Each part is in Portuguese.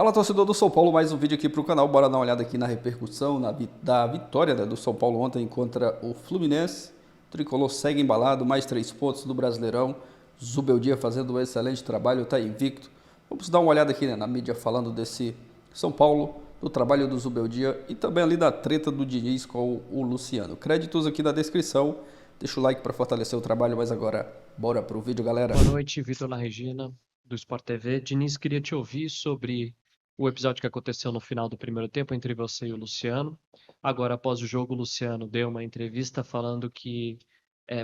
Fala, torcedor do São Paulo, mais um vídeo aqui para o canal. Bora dar uma olhada aqui na repercussão da vitória, né, do São Paulo ontem contra o Fluminense. O tricolor segue embalado, mais 3 pontos do Brasileirão. Zubeldia fazendo um excelente trabalho, está invicto. Vamos dar uma olhada aqui, né, na mídia falando desse São Paulo, do trabalho do Zubeldia e também ali da treta do Diniz com o Luciano. Créditos aqui na descrição. Deixa o like para fortalecer o trabalho, mas agora bora pro vídeo, galera. Boa noite, Vitor La Regina, do Sport TV. Diniz, queria te ouvir sobre o episódio que aconteceu no final do primeiro tempo entre você e o Luciano. Agora, após o jogo, o Luciano deu uma entrevista falando que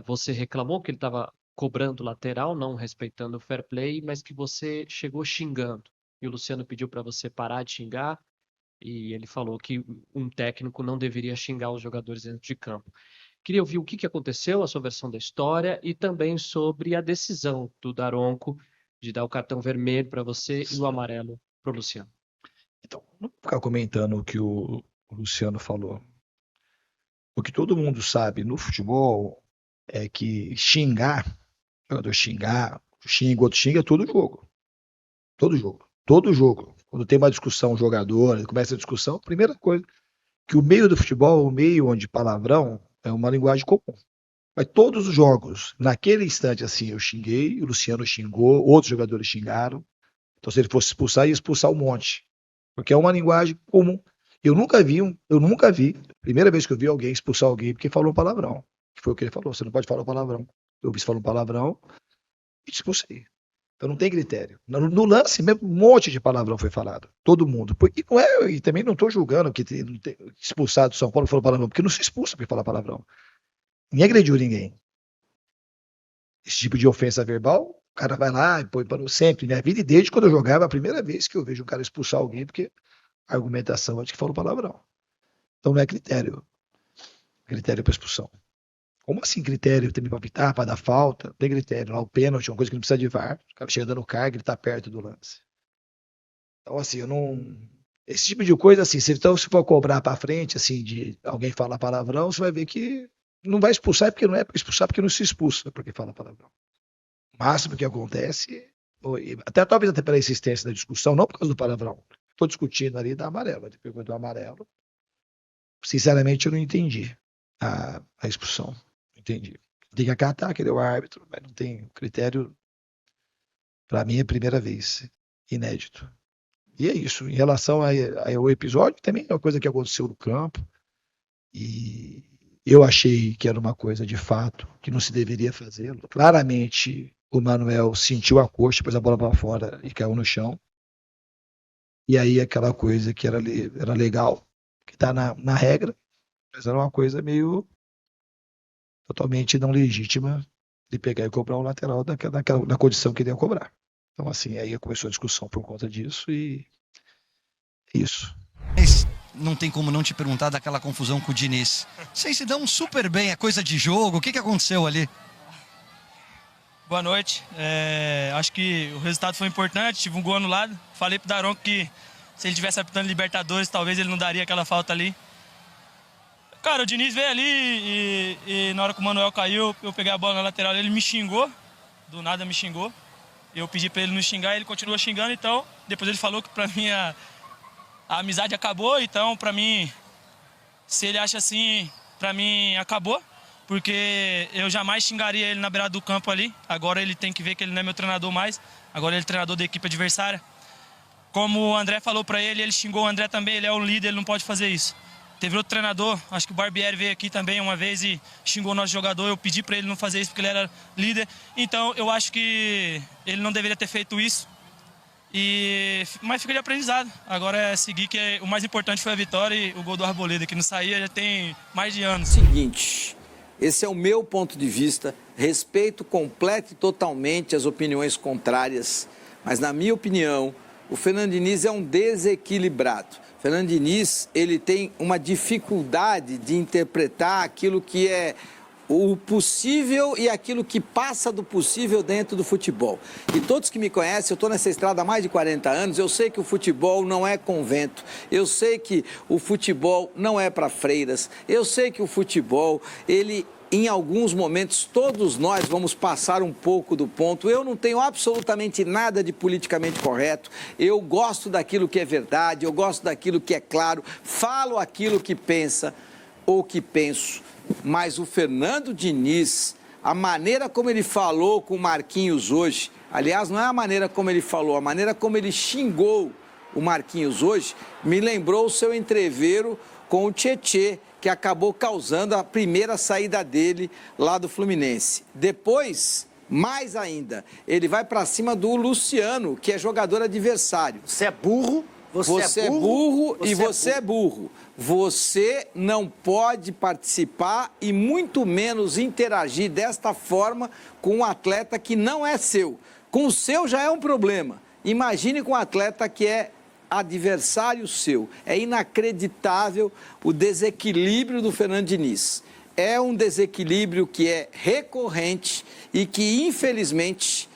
você reclamou que ele estava cobrando lateral, não respeitando o fair play, mas que você chegou xingando. E o Luciano pediu para você parar de xingar e ele falou que um técnico não deveria xingar os jogadores dentro de campo. Queria ouvir o que aconteceu, a sua versão da história e também sobre a decisão do Daronco de dar o cartão vermelho para você e o amarelo para o Luciano. Então, não vou ficar comentando o que o Luciano falou. O que todo mundo sabe no futebol é que xingar, jogador xinga, outro xinga, é todo jogo. Todo jogo. Todo jogo. Quando tem uma discussão, jogador, começa a discussão, a primeira coisa, que o meio do futebol é um meio onde palavrão é uma linguagem comum. Mas todos os jogos, naquele instante assim, eu xinguei, o Luciano xingou, outros jogadores xingaram. Então, se ele fosse expulsar, ia expulsar um monte. Porque é uma linguagem comum. Eu nunca vi, primeira vez que eu vi alguém expulsar alguém porque falou um palavrão. Que foi o que ele falou, você não pode falar um palavrão. Eu vi você falar um palavrão e te expulsei. Então não tem critério. No lance mesmo, um monte de palavrão foi falado. Todo mundo. Porque não é, e também não estou julgando que tem expulsado do São Paulo falou palavrão, porque não se expulsa porque falar palavrão. Ninguém agrediu ninguém. Esse tipo de ofensa verbal, o cara vai lá e põe para sempre. Minha vida, e desde quando eu jogava, a primeira vez que eu vejo um cara expulsar alguém, porque a argumentação é de que falou palavrão. Então não é critério. Critério para expulsão. Como assim critério também para apitar, para dar falta? Tem critério. Lá o pênalti é uma coisa que não precisa de VAR. O cara chega dando carga, ele está perto do lance. Então, assim, eu não. Esse tipo de coisa, assim, se for cobrar para frente, assim, de alguém falar palavrão, você vai ver que não vai expulsar, porque não é para expulsar, porque não se expulsa porque fala palavrão. O máximo que acontece, talvez até pela insistência da discussão, não por causa do palavrão. Estou discutindo ali da amarelo, ele perguntou do amarelo. Sinceramente, eu não entendi a expulsão. Entendi. Tem que acatar, que ele é o árbitro, mas não tem critério. Para mim é a primeira vez, inédito. E é isso. Em relação ao episódio, também é uma coisa que aconteceu no campo. E eu achei que era uma coisa de fato que não se deveria fazer. Claramente, o Manuel sentiu a coxa, pôs a bola para fora e caiu no chão. E aí aquela coisa que era legal, que está na regra, mas era uma coisa meio totalmente não legítima de pegar e cobrar um lateral na condição que ele ia cobrar. Então, assim, aí começou a discussão por conta disso e isso. Mas não tem como não te perguntar daquela confusão com o Diniz. Vocês se dão super bem, é coisa de jogo, o que aconteceu ali? Boa noite, acho que o resultado foi importante, tive um gol anulado. Falei pro Daronco que se ele tivesse apitando Libertadores, talvez ele não daria aquela falta ali. Cara, o Diniz veio ali e na hora que o Manuel caiu, eu peguei a bola na lateral, ele me xingou, do nada me xingou. Eu pedi pra ele não xingar, ele continuou xingando, então depois ele falou que pra mim a amizade acabou, então pra mim, se ele acha assim, pra mim acabou, porque eu jamais xingaria ele na beirada do campo ali. Agora ele tem que ver que ele não é meu treinador mais, agora ele é treinador da equipe adversária. Como o André falou pra ele xingou o André também, ele é um líder, ele não pode fazer isso. Teve outro treinador, acho que o Barbieri veio aqui também uma vez e xingou o nosso jogador. Eu pedi para ele não fazer isso porque ele era líder. Então eu acho que ele não deveria ter feito isso. Mas fica de aprendizado. Agora é seguir, que o mais importante foi a vitória e o gol do Arboleda, que não saía já tem mais de anos. Seguinte, esse é o meu ponto de vista. Respeito completo e totalmente as opiniões contrárias. Mas na minha opinião, o Fernando Diniz é um desequilibrado. Fernando Diniz, ele tem uma dificuldade de interpretar aquilo que é o possível e aquilo que passa do possível dentro do futebol. E todos que me conhecem, eu estou nessa estrada há mais de 40 anos, eu sei que o futebol não é convento, eu sei que o futebol não é para freiras, eu sei que o futebol, ele em alguns momentos, todos nós vamos passar um pouco do ponto. Eu não tenho absolutamente nada de politicamente correto. Eu gosto daquilo que é verdade, eu gosto daquilo que é claro, falo aquilo que pensa ou que penso. Mas o Fernando Diniz, a maneira como ele falou com o Marquinhos hoje, aliás, não é a maneira como ele falou, a maneira como ele xingou o Marquinhos hoje, me lembrou o seu entreveiro com o Tietê, que acabou causando a primeira saída dele lá do Fluminense. Depois, mais ainda, ele vai para cima do Luciano, que é jogador adversário. Você é burro, você é burro e você é burro. Você não pode participar e muito menos interagir desta forma com um atleta que não é seu. Com o seu já é um problema. Imagine com um atleta que é adversário seu. É inacreditável o desequilíbrio do Fernando Diniz. É um desequilíbrio que é recorrente e que, infelizmente,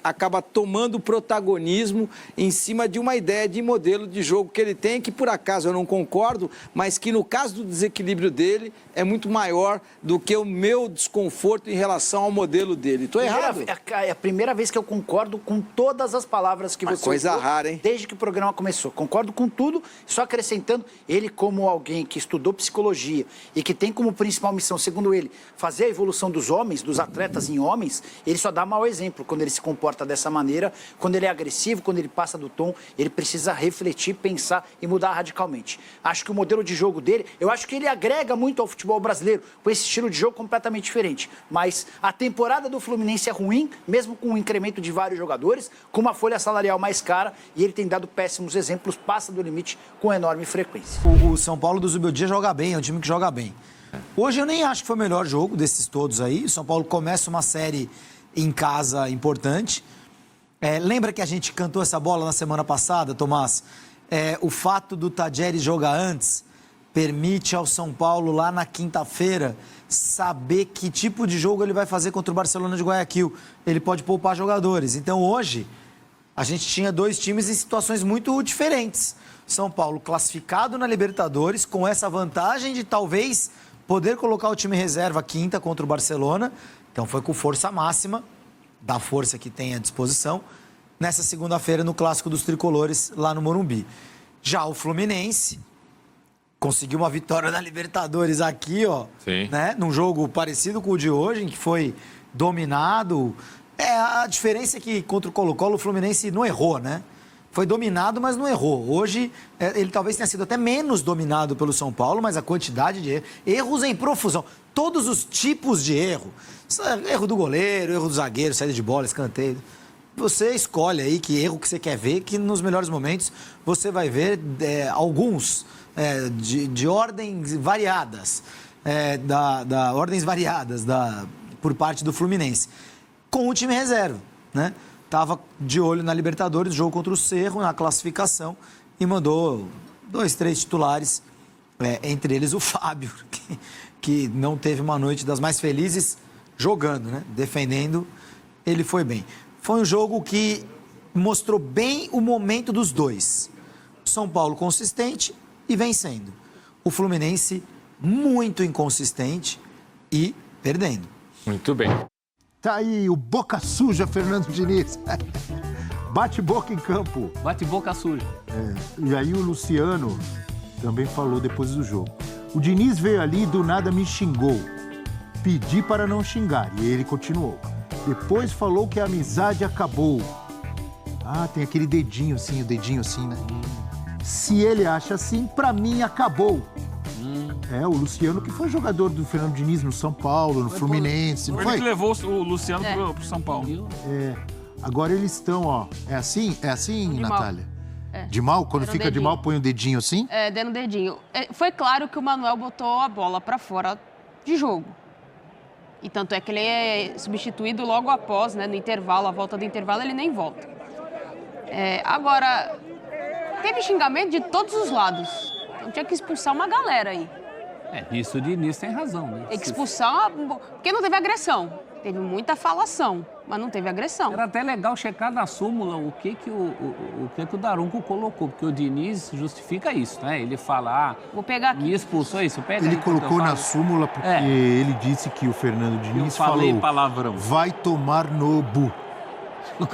acaba tomando protagonismo em cima de uma ideia de modelo de jogo que ele tem, que por acaso eu não concordo, mas que no caso do desequilíbrio dele é muito maior do que o meu desconforto em relação ao modelo dele. Estou errado? É a primeira vez que eu concordo com todas as palavras que você coisa usou, rara, hein? Desde que o programa começou. Concordo com tudo, só acrescentando, ele como alguém que estudou psicologia e que tem como principal missão, segundo ele, fazer a evolução dos homens, dos atletas em homens, ele só dá mau exemplo quando ele se comporta dessa maneira, quando ele é agressivo, quando ele passa do tom, ele precisa refletir, pensar e mudar radicalmente. Acho que o modelo de jogo dele, eu acho que ele agrega muito ao futebol brasileiro, com esse estilo de jogo completamente diferente. Mas a temporada do Fluminense é ruim, mesmo com o incremento de vários jogadores, com uma folha salarial mais cara, e ele tem dado péssimos exemplos, passa do limite com enorme frequência. O São Paulo do Zubeldia joga bem, é um time que joga bem. Hoje eu nem acho que foi o melhor jogo desses todos aí. O São Paulo começa uma série em casa importante. Lembra que a gente cantou essa bola na semana passada, Tomás? O fato do Tadjeres jogar antes permite ao São Paulo, lá na quinta-feira, saber que tipo de jogo ele vai fazer contra o Barcelona de Guayaquil. Ele pode poupar jogadores. Então, hoje, a gente tinha dois times em situações muito diferentes. São Paulo classificado na Libertadores, com essa vantagem de talvez poder colocar o time reserva quinta contra o Barcelona. Então, foi com força máxima, da força que tem à disposição, nessa segunda-feira no Clássico dos Tricolores, lá no Morumbi. Já o Fluminense conseguiu uma vitória na Libertadores aqui, ó, né? Num jogo parecido com o de hoje, em que foi dominado. A diferença é que contra o Colo-Colo o Fluminense não errou, né? Foi dominado, mas não errou. Hoje, ele talvez tenha sido até menos dominado pelo São Paulo, mas a quantidade de erros em profusão. Todos os tipos de erro. Erro do goleiro, erro do zagueiro, saída de bola, escanteio. Você escolhe aí que erro que você quer ver, que nos melhores momentos você vai ver alguns de ordens variadas, ordens variadas por parte do Fluminense, com o time reserva, né? Estava de olho na Libertadores, jogo contra o Cerro, na classificação, e mandou 2, 3 titulares, entre eles o Fábio, que não teve uma noite das mais felizes jogando, né? Defendendo, ele foi bem. Foi um jogo que mostrou bem o momento dos dois. São Paulo consistente e vencendo. O Fluminense muito inconsistente e perdendo. Muito bem. Tá aí o boca suja, Fernando Diniz. Bate boca em campo. Bate boca suja. E aí o Luciano também falou depois do jogo. O Diniz veio ali e do nada me xingou. Pedi para não xingar e ele continuou. Depois falou que a amizade acabou. Tem aquele dedinho assim, né? Se ele acha assim, pra mim acabou. O Luciano que foi jogador do Fernando Diniz no São Paulo, no Fluminense. Foi ele que levou o Luciano pro São Paulo. Agora eles estão, É assim, Natália? De mal? Quando fica de mal, põe o dedinho assim? Dando dedinho. Foi claro que o Manuel botou a bola pra fora de jogo. E tanto é que ele é substituído logo após, né, no intervalo, a volta do intervalo, ele nem volta. Agora, teve xingamento de todos os lados. Então tinha que expulsar uma galera aí. Isso o Diniz tem razão, né? Tem que expulsar, porque não teve agressão. Teve muita falação, mas não teve agressão. Era até legal checar na súmula o que o Daronco colocou, porque o Diniz justifica isso, né? Ele fala, Vou pegar aqui. me expulsou isso, pega Ele aí, colocou eu na falo. súmula porque ele disse que o Fernando Diniz falei falou palavrão. vai tomar no bu.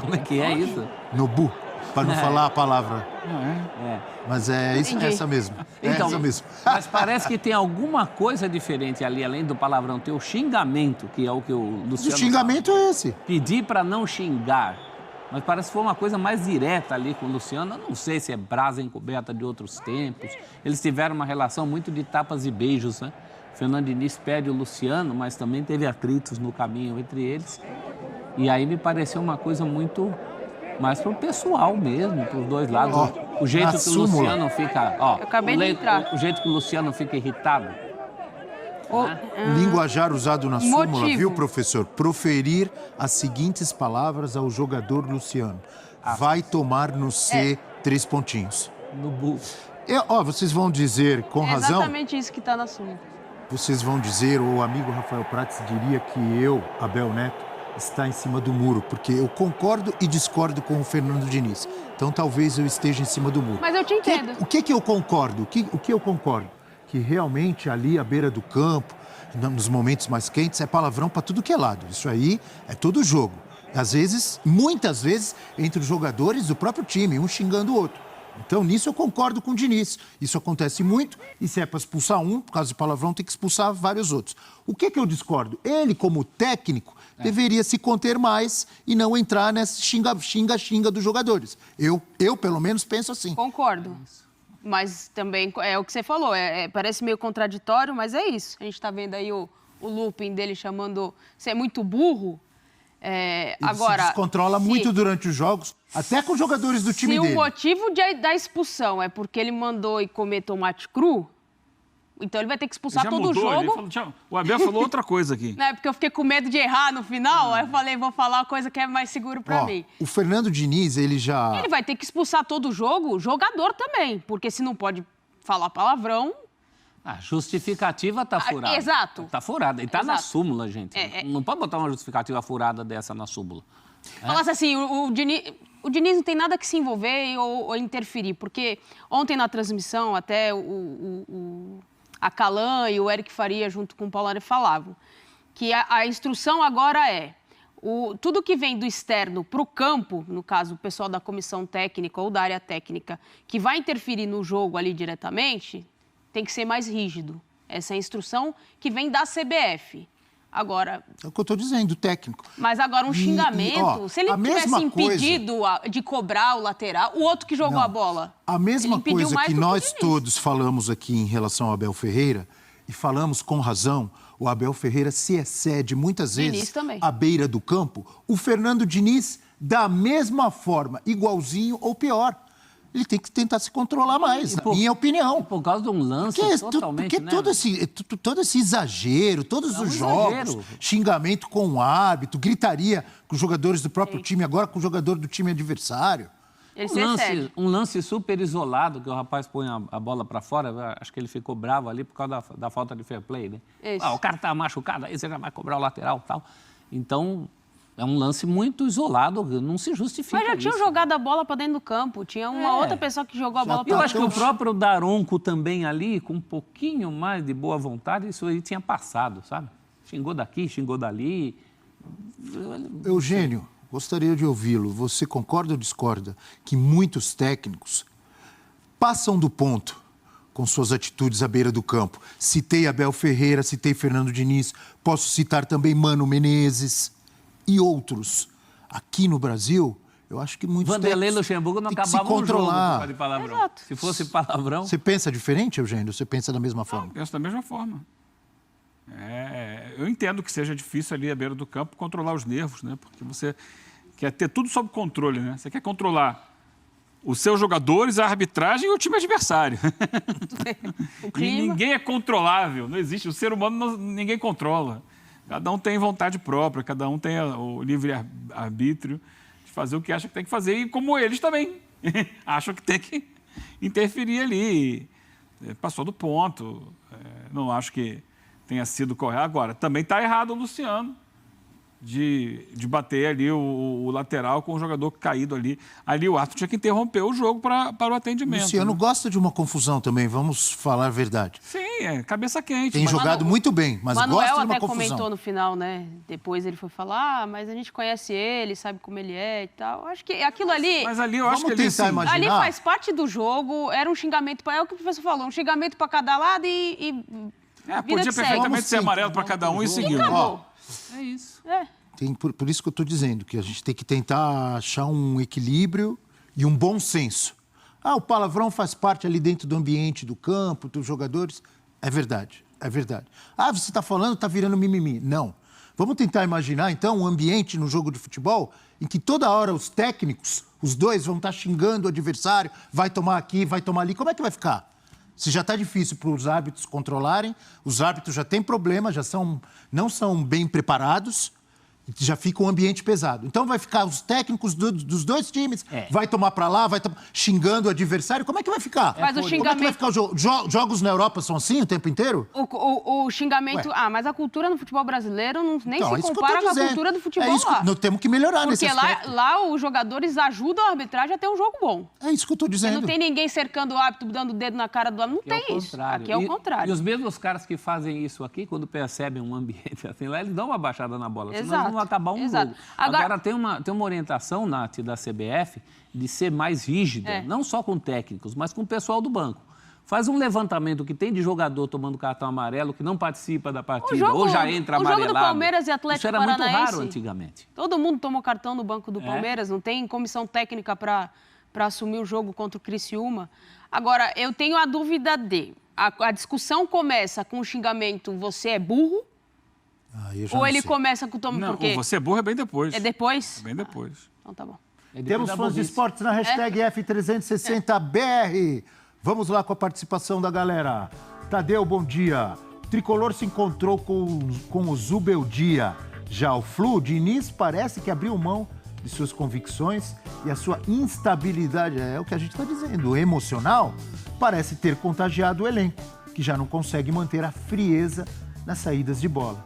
Como é que é isso? No bu, para não falar a palavra. Mas é isso, Entendi. essa mesmo. Então, Essa mesmo. Mas parece que tem alguma coisa diferente ali, além do palavrão. Tem o xingamento, que é o que o O Luciano xingamento é esse. fala. Pedir para não xingar. Mas parece que foi uma coisa mais direta ali com o Luciano. Eu não sei se é brasa encoberta de outros tempos. Eles tiveram uma relação muito de tapas e beijos, né? O Fernando Diniz pede o Luciano, mas também teve atritos no caminho entre eles. E aí me pareceu uma coisa muito mais pro pessoal mesmo, pros dois lados. O jeito na que o súmula. Luciano fica... Ó, Eu acabei de entrar. o jeito que o Luciano fica irritado. O linguajar usado na súmula, Motivo. viu, professor? Proferir as seguintes palavras ao jogador Luciano. Vai tomar no C 3 pontinhos. No bu... Vocês vão dizer, com É razão, exatamente isso que tá na súmula. vocês vão dizer, o amigo Rafael Prats diria que eu, Abel Neto, está em cima do muro, porque eu concordo e discordo com o Fernando Diniz. Então talvez eu esteja em cima do muro. Mas eu te entendo. O que eu concordo? O que eu concordo? Que realmente ali à beira do campo, nos momentos mais quentes, é palavrão para tudo que é lado. Isso aí é todo jogo. Às vezes, muitas vezes, entre os jogadores do próprio time, um xingando o outro. Então, nisso eu concordo com o Diniz. Isso acontece muito, e se é para expulsar um, por causa de palavrão, tem que expulsar vários outros. O que eu discordo? Ele, como técnico, deveria se conter mais e não entrar nessa xinga-xinga dos jogadores. Eu, pelo menos, penso assim. Concordo. Mas também é o que você falou, parece meio contraditório, mas é isso. A gente está vendo aí o looping dele chamando... Você é muito burro. Ele Agora, se descontrola muito durante os jogos, até com os jogadores do time se dele. o motivo da expulsão é porque ele mandou ir comer tomate cru, então ele vai ter que expulsar Já todo mudou, o ele jogo. falou, tchau. O Abel falou outra coisa aqui. Né, porque eu fiquei com medo de errar no final, aí eu falei, vou falar uma coisa que é mais seguro pra mim. O Fernando Diniz, ele já... Ele vai ter que expulsar todo o jogo, jogador também, porque se não pode falar palavrão... A justificativa tá furada. Exato. Tá furada. E tá na Exato. súmula, gente. Não pode botar uma justificativa furada dessa na súmula. Falasse assim, o Diniz não tem nada que se envolver ou interferir, porque ontem na transmissão até a Calan e o Eric Faria junto com o Paulari falavam que a instrução agora é tudo que vem do externo para o campo, no caso o pessoal da comissão técnica ou da área técnica, que vai interferir no jogo ali diretamente, tem que ser mais rígido. Essa é a instrução que vem da CBF. Agora... É o que eu estou dizendo, técnico. Mas agora um xingamento, se ele tivesse impedido de cobrar o lateral, o outro que jogou a bola... A mesma coisa que nós todos falamos aqui em relação ao Abel Ferreira, e falamos com razão, o Abel Ferreira se excede muitas vezes à beira do campo, o Fernando Diniz, da mesma forma, igualzinho ou pior. Ele tem que tentar se controlar mais, na minha opinião. Por causa de um lance totalmente... Porque todo esse exagero, todos os jogos, xingamento com o árbitro, gritaria com os jogadores do próprio time, agora com o jogador do time adversário. Um lance super isolado, que o rapaz põe a bola para fora, acho que ele ficou bravo ali por causa da falta de fair play, né? O cara tá machucado, aí você já vai cobrar o lateral e tal. Então... É um lance muito isolado, não se justifica. Mas já tinham jogado a bola para dentro do campo, tinha uma outra pessoa que jogou a bola para Eu acho que o próprio Daronco também ali, com um pouquinho mais de boa vontade, isso aí tinha passado, sabe? Xingou daqui, xingou dali. Eugênio, gostaria de ouvi-lo. Você concorda ou discorda que muitos técnicos passam do ponto com suas atitudes à beira do campo? Citei Abel Ferreira, citei Fernando Diniz, posso citar também Mano Menezes... e outros. Aqui no Brasil, eu acho que muitos Vanderlei e Luxemburgo não acabavam o jogo por causa de palavrão. Exato. Se fosse palavrão... Você pensa diferente, Eugênio? Você pensa da mesma forma? Eu penso da mesma forma. Eu entendo que seja difícil ali à beira do campo controlar os nervos, né? Porque você quer ter tudo sob controle, né? Você quer controlar os seus jogadores, a arbitragem e o time adversário. E ninguém é controlável, não existe. O ser humano ninguém controla. Cada um tem vontade própria, cada um tem o livre-arbítrio de fazer o que acha que tem que fazer. E como eles também acham que tem que interferir ali. Passou do ponto. Não acho que tenha sido correto. Agora, também está errado o Luciano de bater ali o lateral com o jogador caído ali. Ali o árbitro tinha que interromper o jogo para o atendimento. Luciano gosta de uma confusão também, vamos falar a verdade. Sim, cabeça quente. Tem jogado muito bem, mas Manuel gosta de uma até confusão. comentou no final, né? Depois ele foi falar, mas a gente conhece ele, sabe como ele é e tal. Acho que aquilo ali... Mas ali eu acho que ele... imaginar. Ali faz parte do jogo, era um xingamento, é o que o professor falou, um xingamento para cada lado e podia perfeitamente ser amarelo para cada um e seguir. É isso. Por isso que eu estou dizendo, que a gente tem que tentar achar um equilíbrio e um bom senso. O palavrão faz parte ali dentro do ambiente do campo, dos jogadores. É verdade, é verdade. Você está falando, está virando mimimi. Não. Vamos tentar imaginar, então, um ambiente no jogo de futebol em que toda hora os técnicos, os dois, vão estar xingando o adversário, vai tomar aqui, vai tomar ali. Como é que vai ficar? Se já está difícil para os árbitros controlarem, os árbitros já têm problema, não são bem preparados, já fica um ambiente pesado. Então vai ficar os técnicos dos dois times, vai tomar para lá, vai xingando o adversário. Como é que vai ficar? Mas o xingamento... Como é que vai ficar o jogo? Jogos na Europa são assim o tempo inteiro? O xingamento... mas a cultura no futebol brasileiro nem se compara com a cultura do futebol lá. Nós temos que melhorar nesse aspecto. Porque lá os jogadores ajudam a arbitragem a ter um jogo bom. É isso que eu estou dizendo. Porque não tem ninguém cercando o árbitro, dando o dedo na cara do árbitro. Não tem isso. Aqui é o contrário. E os mesmos caras que fazem isso aqui, quando percebem um ambiente assim lá, eles dão uma baixada na bola. Senão eles vão acabar um jogo. Agora tem uma orientação, Nath, da CBF, de ser mais rígida, não só com técnicos, mas com o pessoal do banco. Faz um levantamento que tem de jogador tomando cartão amarelo, que não participa da partida, ou já entra amarelado. O jogo do Palmeiras e Atlético Paranaense. Isso era muito raro antigamente. Todo mundo tomou cartão no banco do Palmeiras, não tem comissão técnica para assumir o jogo contra o Criciúma. Agora, eu tenho a dúvida a discussão começa com o xingamento, você é burro, ou ele começa com o tomo porque... Você é burro é bem depois. É depois? É bem depois. Então tá bom. Temos fãs de esportes na hashtag F360BR. Vamos lá com a participação da galera. Tadeu, bom dia. O Tricolor se encontrou com o Zubeldia. Já o Flu, Diniz parece que abriu mão de suas convicções e a sua instabilidade, é o que a gente está dizendo, emocional, parece ter contagiado o elenco, que já não consegue manter a frieza nas saídas de bola.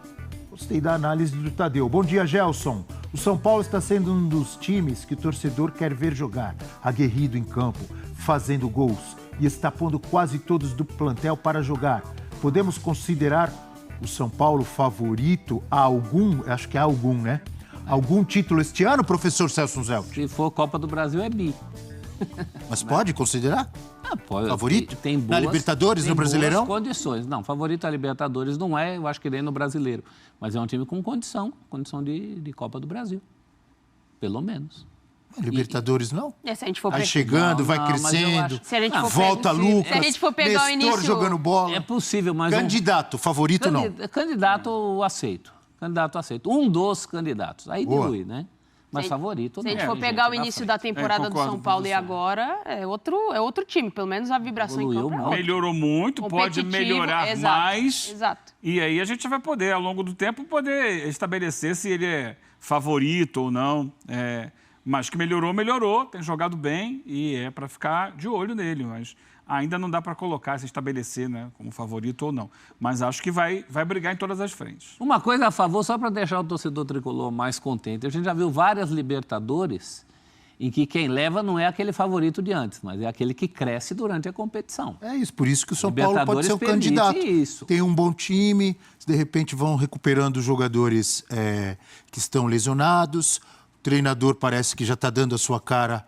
Gostei da análise do Tadeu. Bom dia, Gelson. O São Paulo está sendo um dos times que o torcedor quer ver jogar, aguerrido em campo, fazendo gols e está pondo quase todos do plantel para jogar. Podemos considerar o São Paulo favorito a algum, acho que é algum, né? Algum título este ano, professor Celso Zelt? Se for Copa do Brasil, é bi. Mas pode considerar? Pode. Favorito? Tem boas, na Libertadores, no Brasileirão? Boas condições. Não, favorito a Libertadores não é, eu acho que nem no Brasileiro. Mas é um time com condição de Copa do Brasil. Pelo menos. Libertadores não? Se a gente for vai chegando, vai crescendo, volta Lucas, se a gente for pegar o início... jogando bola. É possível, mas... Candidato, favorito não? Candidato aceito. Candidato aceito. Um dos candidatos. Aí dilui, né? Mas favorito não. Se a gente for pegar o início da temporada do São Paulo e agora, é outro time. Pelo menos a vibração em campo é outra. Melhorou muito, pode melhorar mais. Exato. E aí a gente vai poder, ao longo do tempo, poder estabelecer se ele é favorito ou não. Mas que melhorou, tem jogado bem e é para ficar de olho nele. Mas ainda não dá para colocar, se estabelecer, né, como favorito ou não. Mas acho que vai brigar em todas as frentes. Uma coisa a favor, só para deixar o torcedor tricolor mais contente. A gente já viu várias Libertadores em que quem leva não é aquele favorito de antes, mas é aquele que cresce durante a competição. É isso, por isso que o São Paulo pode ser o candidato. Isso. Tem um bom time, de repente vão recuperando os jogadores que estão lesionados, o treinador parece que já está dando a sua cara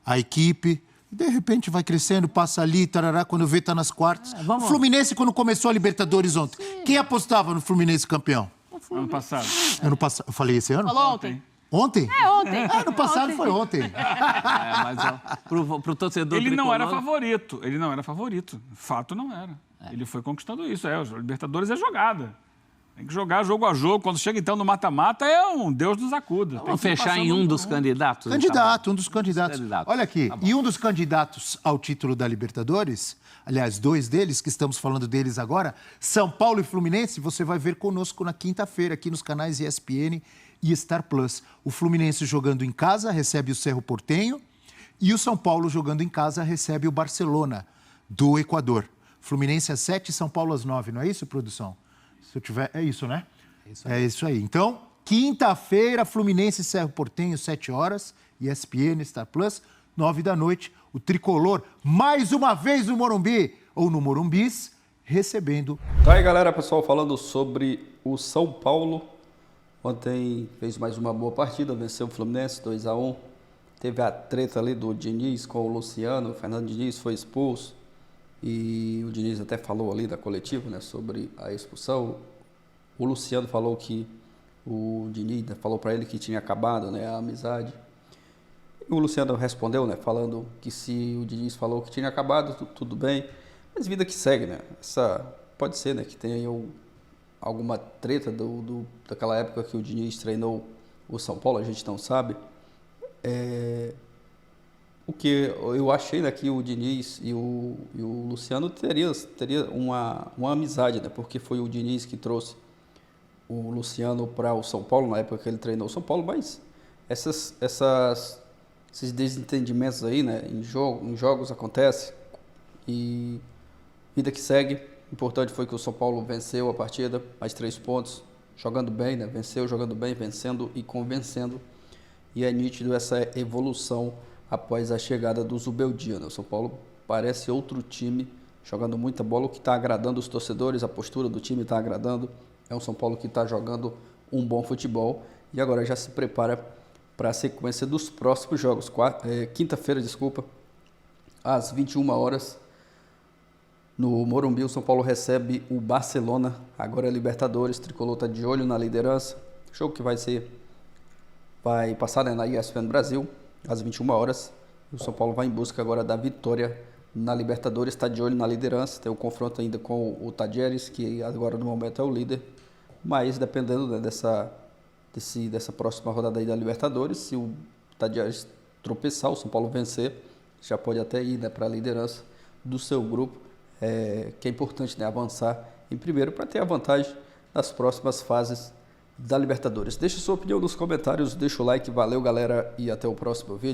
à equipe, de repente vai crescendo, passa ali, tarará, quando vê está nas quartas. O Fluminense, quando começou a Libertadores ontem, quem apostava no Fluminense campeão? Ano passado. Ano passado. Eu falei esse ano? Falou ontem. Ontem? Ontem. Ano passado foi ontem. Mas pro torcedor ele tricolor... não era favorito. Fato não era. Ele foi conquistando isso. O Libertadores é jogada. Tem que jogar jogo a jogo. Quando chega, então, no mata-mata, é um Deus nos acuda. Vamos fechar em um dos candidatos? Um dos candidatos. Olha aqui, e um dos candidatos ao título da Libertadores, aliás, dois deles, que estamos falando deles agora, São Paulo e Fluminense, você vai ver conosco na quinta-feira, aqui nos canais ESPN e Star Plus. O Fluminense jogando em casa recebe o Cerro Porteño e o São Paulo jogando em casa recebe o Barcelona, do Equador. Fluminense às 7, São Paulo às 9, não é isso, produção? Se eu tiver... É isso, né? É isso aí. Então, Quinta-feira, Fluminense e Cerro Porteño, 7 horas, ESPN, Star Plus, 9 da noite, o Tricolor, mais uma vez no Morumbi, ou no Morumbis, recebendo. Tá aí, galera, pessoal, falando sobre o São Paulo. Ontem fez mais uma boa partida, venceu o Fluminense 2-1. Teve a treta ali do Diniz com o Luciano, o Fernando Diniz foi expulso. E o Diniz até falou ali da coletiva, né, sobre a expulsão. O Luciano falou que o Diniz falou para ele que tinha acabado, né, a amizade. E o Luciano respondeu, né, falando que se o Diniz falou que tinha acabado, tudo bem. Mas vida que segue, né? Pode ser, né, que tenha alguma treta daquela época que o Diniz treinou o São Paulo, a gente não sabe. O que eu achei, né, que o Diniz e o Luciano teria uma amizade, né? Porque foi o Diniz que trouxe o Luciano para o São Paulo na época que ele treinou o São Paulo, mas esses desentendimentos aí, né, em jogos acontecem e vida que segue. O importante foi que o São Paulo venceu a partida, mais 3 pontos, jogando bem, né? Venceu, jogando bem, vencendo e convencendo. E é nítido essa evolução após a chegada do Zubeldia, né? O São Paulo parece outro time, jogando muita bola, o que está agradando os torcedores, a postura do time está agradando. É um São Paulo que está jogando um bom futebol e agora já se prepara para a sequência dos próximos jogos. Quinta-feira, às 21 horas, no Morumbi, o São Paulo recebe o Barcelona, agora é Libertadores. O Tricolor está de olho na liderança. Jogo que vai passar, né, na ESPN Brasil, às 21 horas. O São Paulo vai em busca agora da vitória na Libertadores, está de olho na liderança. Tem o confronto ainda com o Tajeres, que agora no momento é o líder. Mas dependendo, né, dessa próxima rodada aí da Libertadores, se o Tajeres tropeçar, o São Paulo vencer, já pode até ir, né, para a liderança do seu grupo. Que é importante, né, avançar em primeiro para ter a vantagem nas próximas fases da Libertadores. Deixa sua opinião nos comentários, deixa o like, valeu, galera, e até o próximo vídeo.